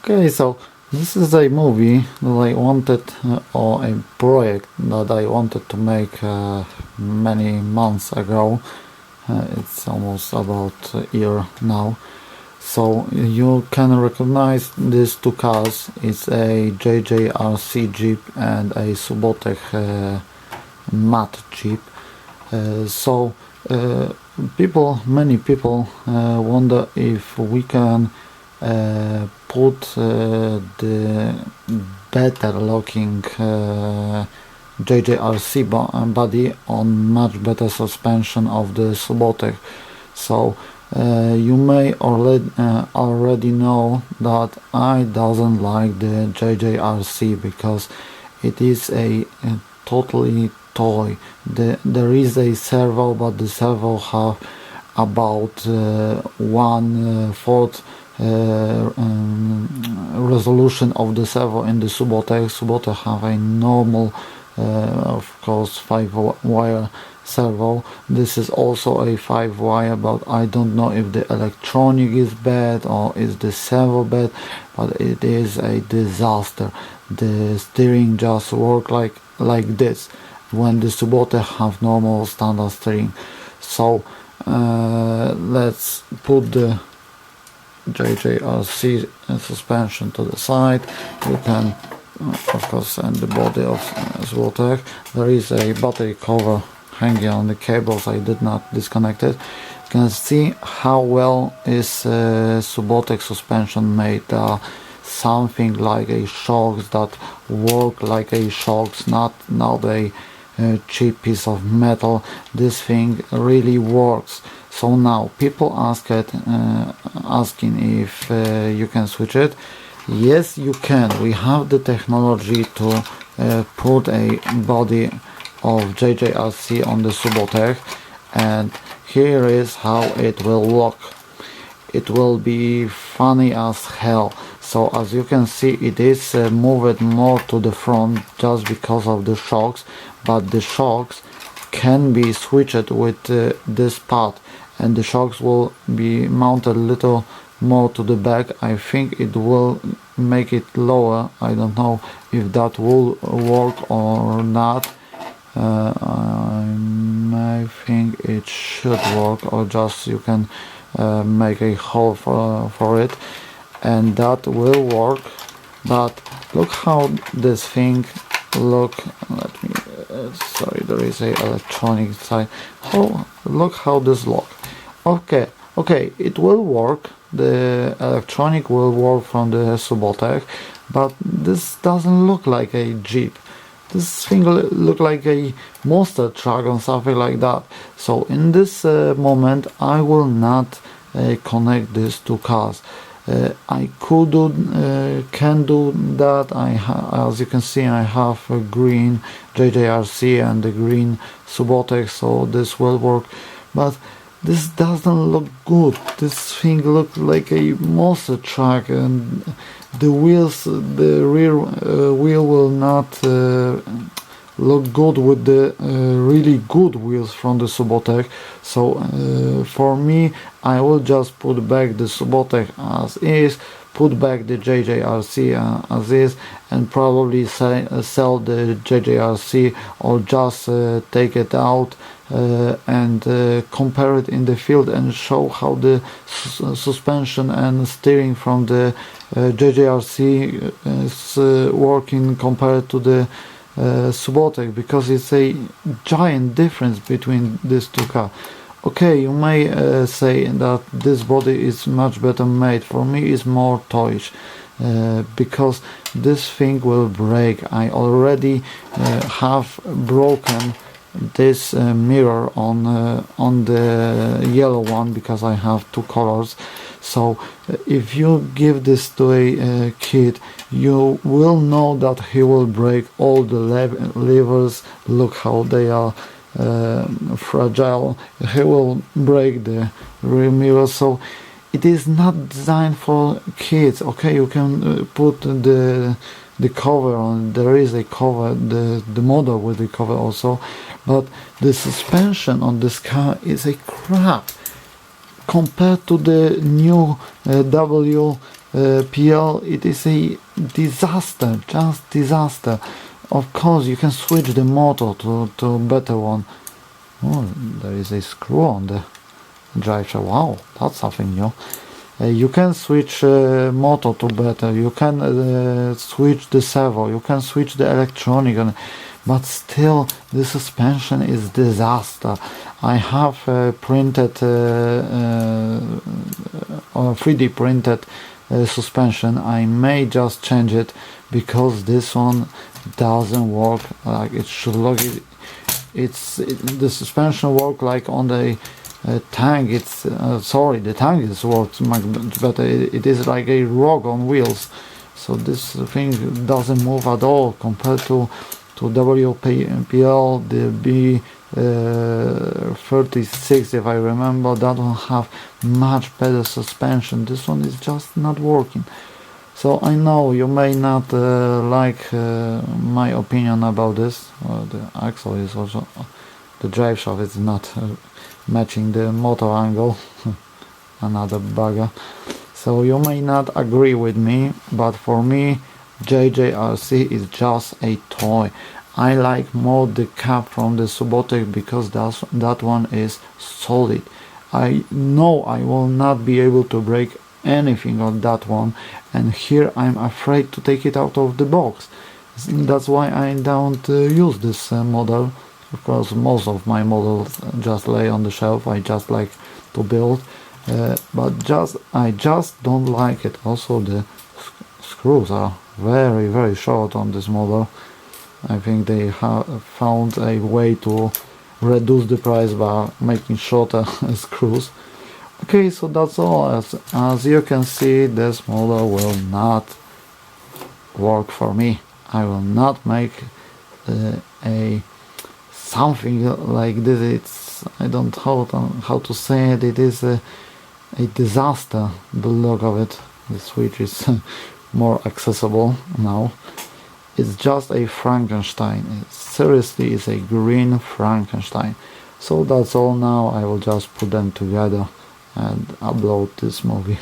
Okay, so this is a movie that I wanted, or a project that I wanted to make many months ago. It's almost about a year now. So you can recognize these two cars. It's a JJRC Jeep and a Subotech matte Jeep. Many people wonder if we can put the better looking JJRC body on much better suspension of the Subotech. So you may already know that I doesn't like the JJRC because it is a totally toy. There is a servo, but the servo have about 1/4 resolution of the servo in the Subotech. Subotech have a normal, of course, 5-wire servo. This is also a 5-wire, but I don't know if the electronic is bad or is the servo bad, but it is a disaster. The steering just work like this when the Subotech have normal standard steering. So let's put the JJRC suspension to the side. You can of course send the body of Subotech. There is a battery cover hanging on the cables. I did not disconnect it. You can see how well is Subotech suspension made. Something like a shocks that work like a shocks, not a cheap piece of metal. This thing really works. So now people asking if you can switch it. Yes, you can. We have the technology to put a body of JJRC on the Subotech, and here is how it will look. It will be funny as hell. So as you can see, it is moved more to the front just because of the shocks, but the shocks can be switched with this part, and the shocks will be mounted a little more to the back. I think it will make it lower. I don't know if that will work or not. I think it should work, or just you can make a hole for it, and that will work. But look how this thing look. Let me sorry, there is a electronic side. Oh, look how this look. Okay, it will work. The electronic will work from the Subotech, but this doesn't look like a Jeep. This thing look like a monster truck or something like that. So in this moment I will not connect these two cars. I can do that. As you can see, I have a green JJRC and the green Subotech, so this will work. But this doesn't look good. This thing looks like a monster truck, and the wheels, the rear wheel will not look good with the really good wheels from the Subotech. So for me, I will just put back the Subotech as is, put back the JJRC as is, and probably sell the JJRC, or just take it out and compare it in the field and show how the suspension and steering from the JJRC is working compared to the Subotech, because it's a giant difference between these two cars. Okay, you may say that this body is much better made. For me, it's more toyish, because this thing will break. I already have broken this mirror on the yellow one, because I have two colors. So if you give this to a kid, you will know that he will break all the levers. Look how they are fragile. He will break the rear mirror. So it is not designed for kids. Okay, you can put the cover on. There is a cover, the model with the cover also, but the suspension on this car is a crap compared to the new PL, it is a disaster, just disaster. Of course you can switch the motor to better one. Oh, there is a screw on the drive shaft. Wow, that's something new. You can switch motor to better, you can switch the servo, you can switch the electronic, but still the suspension is disaster. I have printed 3D printed suspension. I may just change it because this one doesn't work like it should look. The suspension work like on the tank. It's sorry, the tank is works much better. It is like a rock on wheels, so this thing doesn't move at all compared to WPL, the B36, if I remember. That one have much better suspension. This one is just not working. So I know you may not like my opinion about this. The axle is also, the drive shaft is not matching the motor angle. Another bugger. So you may not agree with me, but for me JJRC is just a toy. I like more the cap from the Subotech because that one is solid. I know I will not be able to break anything on that one, and here I'm afraid to take it out of the box. That's why I don't use this model. Of course, most of my models just lay on the shelf. I just like to build, but I just don't like it. Also, the screws are very short on this model. I think they have found a way to reduce the price by making shorter screws. Okay, so that's all. As you can see, this model will not work for me. I will not make a something like this. It's, I don't know how to say it. It is a disaster, the look of it. The switch is more accessible now. It's just a Frankenstein. It seriously is a green Frankenstein. So that's all now. I will just put them together and upload this movie.